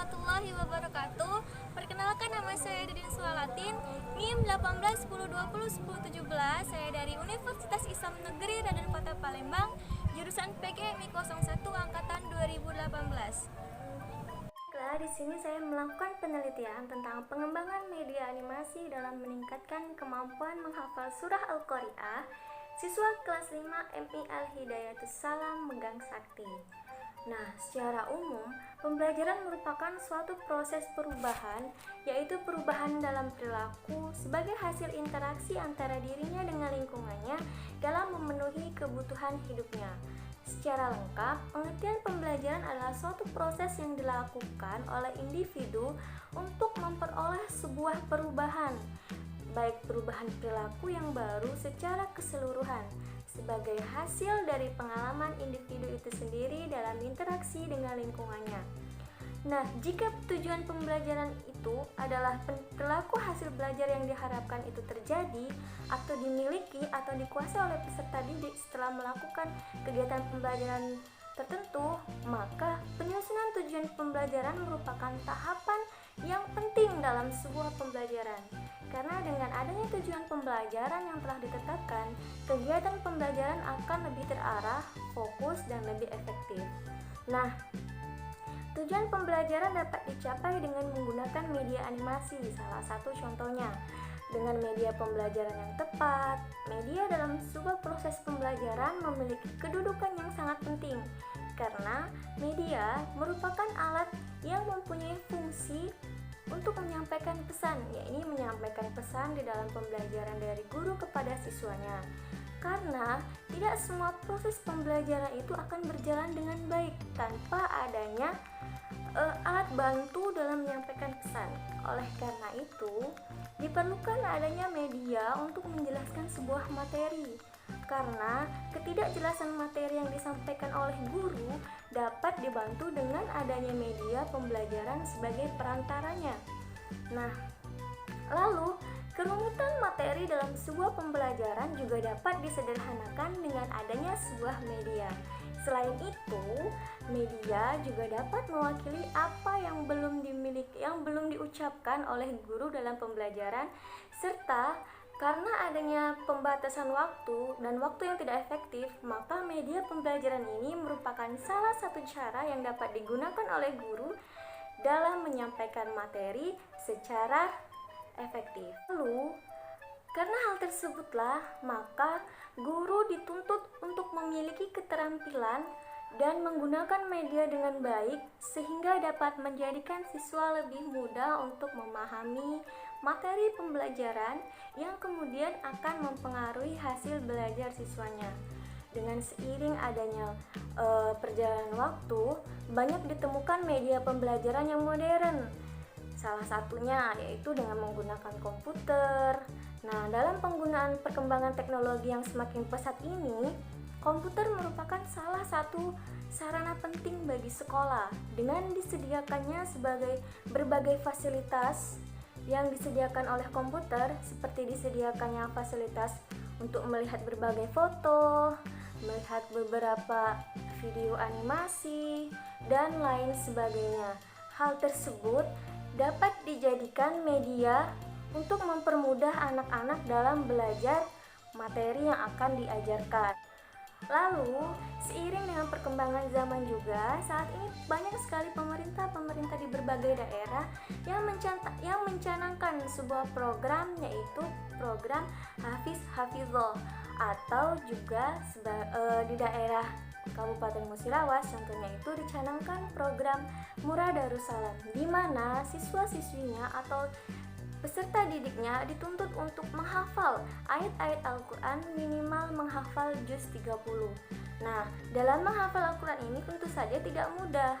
warahmatullahi wabarakatuh. Perkenalkan, nama saya Didin Sualatin, NIM 18 10 20 10 17. Saya dari Universitas Islam Negeri Raden Kota Palembang, jurusan PKMI 01 angkatan 2018. Di sini saya melakukan penelitian tentang pengembangan media animasi dalam meningkatkan kemampuan menghafal surah Al-Qari'ah siswa kelas 5 MI Al-Hidayatus Salam Megang Sakti. Nah, secara umum, pembelajaran merupakan suatu proses perubahan, yaitu perubahan dalam perilaku sebagai hasil interaksi antara dirinya dengan lingkungannya dalam memenuhi kebutuhan hidupnya. Secara lengkap, pengertian pembelajaran adalah suatu proses yang dilakukan oleh individu untuk memperoleh sebuah perubahan, baik perubahan perilaku yang baru secara keseluruhan, sebagai hasil dari pengalaman individu itu sendiri dalam interaksi dengan lingkungannya. Nah, jika tujuan pembelajaran itu adalah perilaku hasil belajar yang diharapkan itu terjadi atau dimiliki atau dikuasai oleh peserta didik setelah melakukan kegiatan pembelajaran tertentu, maka penyusunan tujuan pembelajaran merupakan tahapan yang penting dalam sebuah pembelajaran. Karena dengan adanya tujuan pembelajaran yang telah ditetapkan, kegiatan pembelajaran akan lebih terarah, fokus, dan lebih efektif. Nah, tujuan pembelajaran dapat dicapai dengan menggunakan media animasi, salah satu contohnya. Dengan media pembelajaran yang tepat, media dalam sebuah proses pembelajaran memiliki kedudukan yang sangat penting, karena media merupakan alat yang mempunyai fungsi untuk menyampaikan pesan, yaitu menyampaikan pesan di dalam pembelajaran dari guru kepada siswanya. Karena tidak semua proses pembelajaran itu akan berjalan dengan baik tanpa adanya alat bantu dalam menyampaikan pesan. Oleh karena itu, diperlukan adanya media untuk menjelaskan sebuah materi. Karena ketidakjelasan materi yang disampaikan oleh guru dapat dibantu dengan adanya media pembelajaran sebagai perantaranya. Nah, lalu kerumitan materi dalam sebuah pembelajaran juga dapat disederhanakan dengan adanya sebuah media. Selain itu, media juga dapat mewakili apa yang belum dimiliki, yang belum diucapkan oleh guru dalam pembelajaran, serta karena adanya pembatasan waktu dan waktu yang tidak efektif, maka media pembelajaran ini merupakan salah satu cara yang dapat digunakan oleh guru dalam menyampaikan materi secara efektif. Lalu, karena hal tersebutlah, maka guru dituntut untuk memiliki keterampilan dan menggunakan media dengan baik sehingga dapat menjadikan siswa lebih mudah untuk memahami materi pembelajaran yang kemudian akan mempengaruhi hasil belajar siswanya. Dengan seiring adanya perjalanan waktu, banyak ditemukan media pembelajaran yang modern. Salah satunya yaitu dengan menggunakan komputer. Nah, dalam penggunaan perkembangan teknologi yang semakin pesat ini, komputer merupakan salah satu sarana penting bagi sekolah dengan disediakannya sebagai berbagai fasilitas yang disediakan oleh komputer, seperti disediakannya fasilitas untuk melihat berbagai foto, melihat beberapa video animasi, dan lain sebagainya. Hal tersebut dapat dijadikan media untuk mempermudah anak-anak dalam belajar materi yang akan diajarkan. Lalu, seiring dengan perkembangan zaman juga, saat ini banyak sekali pemerintah di berbagai daerah yang mencanangkan sebuah program, yaitu program Hafiz Hafizol, atau juga di daerah Kabupaten Musirawas contohnya itu dicanangkan program Murah Darussalam, di mana siswa-siswinya atau peserta didiknya dituntut untuk menghafal ayat-ayat Al-Quran, minimal menghafal juz 30. Nah, dalam menghafal Al-Quran ini tentu saja tidak mudah,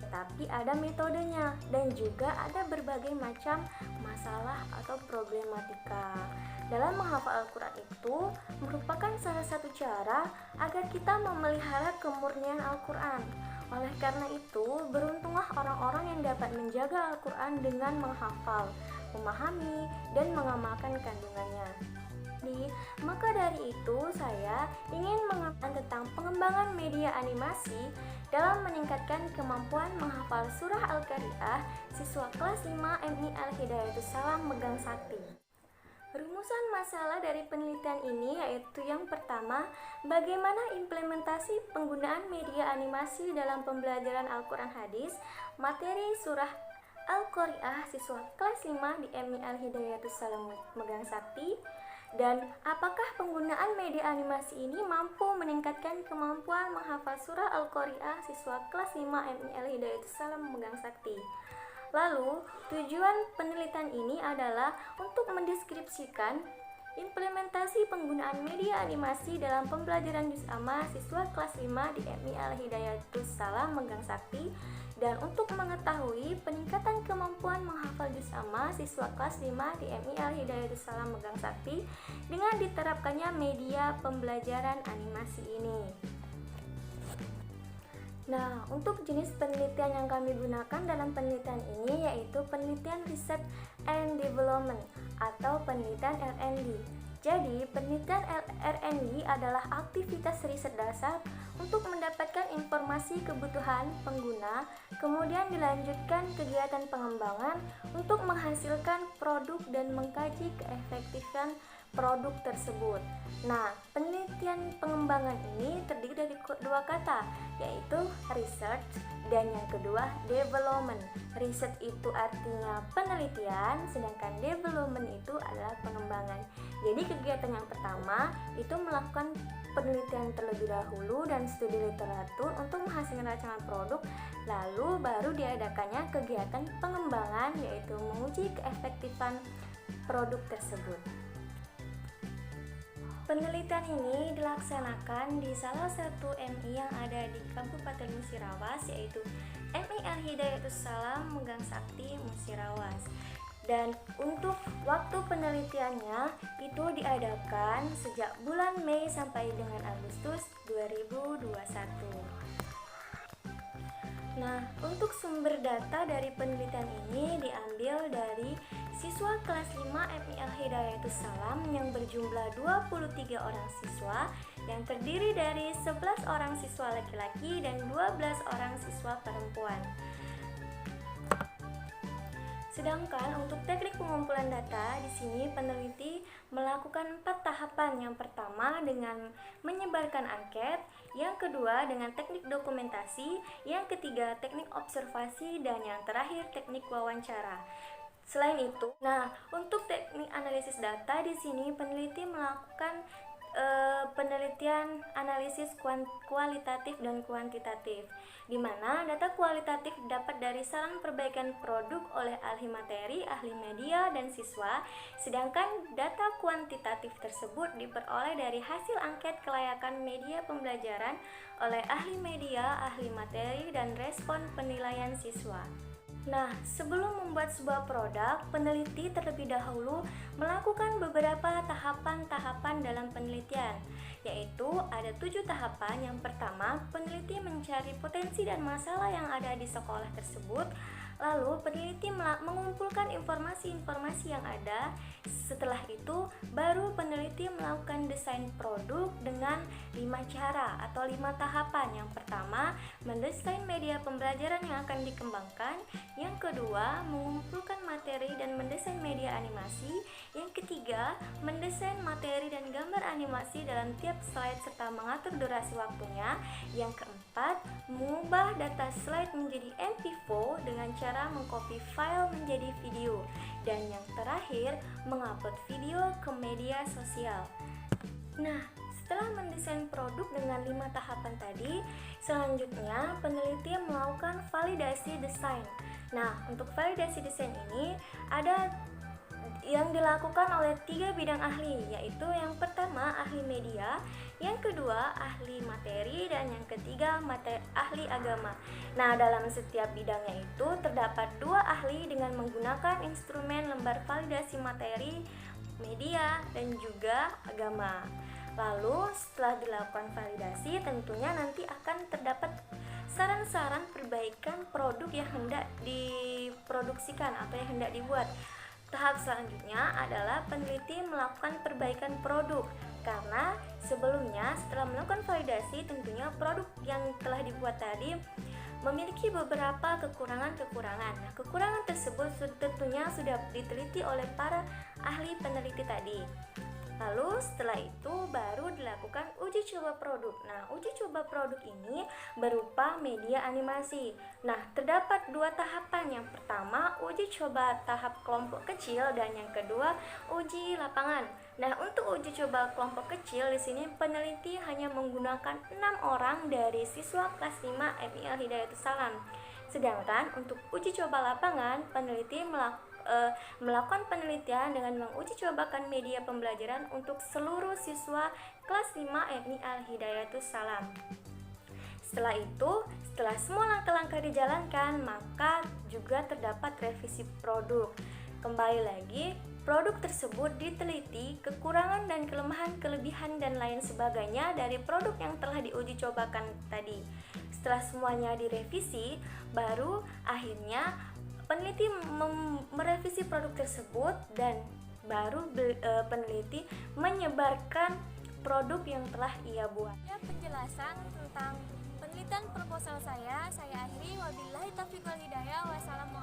tapi ada metodenya dan juga ada berbagai macam masalah atau problematika. Dalam menghafal Al-Quran itu merupakan salah satu cara agar kita memelihara kemurnian Al-Quran. Oleh karena itu, beruntunglah orang-orang yang dapat menjaga Al-Quran dengan menghafal, memahami, dan mengamalkan kandungannya. Maka dari itu saya ingin mengatakan tentang pengembangan media animasi dalam meningkatkan kemampuan menghafal surah Al-Qari'ah siswa kelas 5 MI Al-Hidayatus Salam Megang Sakti. Rumusan masalah dari penelitian ini yaitu yang pertama, bagaimana implementasi penggunaan media animasi dalam pembelajaran Al-Quran Hadis, materi surah Al-Qari'ah siswa kelas 5 di MI Al-Hidayatus Salam Megang Sakti, dan apakah penggunaan media animasi ini mampu meningkatkan kemampuan menghafal surah Al-Qari'ah siswa kelas 5 MI Al-Hidayatus Salam Megang Sakti. Lalu, tujuan penelitian ini adalah untuk mendeskripsikan implementasi penggunaan media animasi dalam pembelajaran juz amma siswa kelas 5 di MI Al-Hidayatus Salam Megang Sakti, dan untuk mengetahui peningkatan kemampuan menghafal juz amma siswa kelas 5 di MI Al-Hidayatus Salam Megang Sakti dengan diterapkannya media pembelajaran animasi ini. Nah, untuk jenis penelitian yang kami gunakan dalam penelitian ini yaitu penelitian Research and Development atau penelitian R&D. Jadi, penelitian R&D adalah aktivitas riset dasar untuk mendapatkan informasi kebutuhan pengguna, kemudian dilanjutkan kegiatan pengembangan untuk menghasilkan produk dan mengkaji keefektifan produk tersebut. Nah, penelitian pengembangan ini terdiri dari dua kata, yaitu research dan yang kedua development. Research itu artinya penelitian, sedangkan development itu adalah pengembangan. Jadi kegiatan yang pertama itu melakukan penelitian terlebih dahulu dan studi literatur untuk menghasilkan rancangan produk, lalu baru diadakannya kegiatan pengembangan yaitu menguji keefektifan produk tersebut. Penelitian ini dilaksanakan di salah satu MI yang ada di Kabupaten Musirawas, yaitu MI Al-Hidayatus Salam Megang Sakti Musirawas. Dan untuk waktu penelitiannya itu diadakan sejak bulan Mei sampai dengan Agustus 2021. Nah, untuk sumber data dari penelitian ini diambil dari siswa kelas 5 MI Al-Hidayatus Salam yang berjumlah 23 orang siswa yang terdiri dari 11 orang siswa laki-laki dan 12 orang siswa perempuan. Sedangkan untuk teknik pengumpulan data, di sini peneliti melakukan 4 tahapan. Yang pertama dengan menyebarkan angket, yang kedua dengan teknik dokumentasi, yang ketiga teknik observasi, dan yang terakhir teknik wawancara. Selain itu, untuk teknik analisis data di sini peneliti melakukan penelitian analisis kualitatif dan kuantitatif, di mana data kualitatif dapat dari saran perbaikan produk oleh ahli materi, ahli media, dan siswa, sedangkan data kuantitatif tersebut diperoleh dari hasil angket kelayakan media pembelajaran oleh ahli media, ahli materi, dan respon penilaian siswa. Nah, sebelum membuat sebuah produk, peneliti terlebih dahulu melakukan beberapa tahapan-tahapan dalam penelitian, yaitu ada 7 tahapan. Yang pertama, peneliti mencari potensi dan masalah yang ada di sekolah tersebut. Lalu, peneliti mengumpulkan informasi-informasi yang ada. Setelah itu, baru peneliti melakukan desain produk dengan 5 cara atau 5 tahapan. Yang pertama, mendesain media pembelajaran yang akan dikembangkan. Yang kedua, mengumpulkan materi dan mendesain media animasi. Yang ketiga, mendesain materi dan gambar animasi dalam tiap slide serta mengatur durasi waktunya. Yang keempat, mengubah data slide menjadi MP4 dengan cara mengcopy file menjadi video. Dan yang terakhir, mengupload video ke media sosial. Nah, setelah mendesain produk dengan 5 tahapan tadi, selanjutnya peneliti melakukan validasi desain. Nah, untuk validasi desain ini ada yang dilakukan oleh 3 bidang ahli, yaitu yang pertama ahli media, yang kedua ahli materi, dan yang ketiga ahli agama. Nah, dalam setiap bidangnya itu terdapat 2 ahli dengan menggunakan instrumen lembar validasi materi, media, dan juga agama. Lalu setelah dilakukan validasi, tentunya nanti akan terdapat saran-saran perbaikan produk yang hendak diproduksikan atau yang hendak dibuat. Tahap selanjutnya adalah peneliti melakukan perbaikan produk. Karena sebelumnya setelah melakukan validasi, tentunya produk yang telah dibuat tadi memiliki beberapa kekurangan-kekurangan. Nah, kekurangan tersebut tentunya sudah diteliti oleh para ahli peneliti tadi. Lalu setelah itu baru dilakukan uji coba produk. Nah, uji coba produk ini berupa media animasi. Nah, terdapat dua tahapan. Yang pertama, uji coba tahap kelompok kecil, dan yang kedua, uji lapangan. Nah, untuk uji coba kelompok kecil di sini peneliti hanya menggunakan 6 orang dari siswa kelas 5 MI Al Hidayatus Salam. Sedangkan untuk uji coba lapangan, peneliti melakukan penelitian dengan menguji cobakan media pembelajaran untuk seluruh siswa kelas 5 MI Al Hidayatus Salam. Setelah itu, setelah semua langkah-langkah dijalankan, maka juga terdapat revisi produk. Kembali lagi, produk tersebut diteliti kekurangan dan kelemahan, kelebihan dan lain sebagainya dari produk yang telah diuji cobakan tadi. Setelah semuanya direvisi, baru akhirnya peneliti merevisi produk tersebut, dan baru peneliti menyebarkan produk yang telah ia buat. Ya, penjelasan tentang penelitian proposal saya akhiri. Wabillahi taufiq wal hidayah. Wassalamualaikum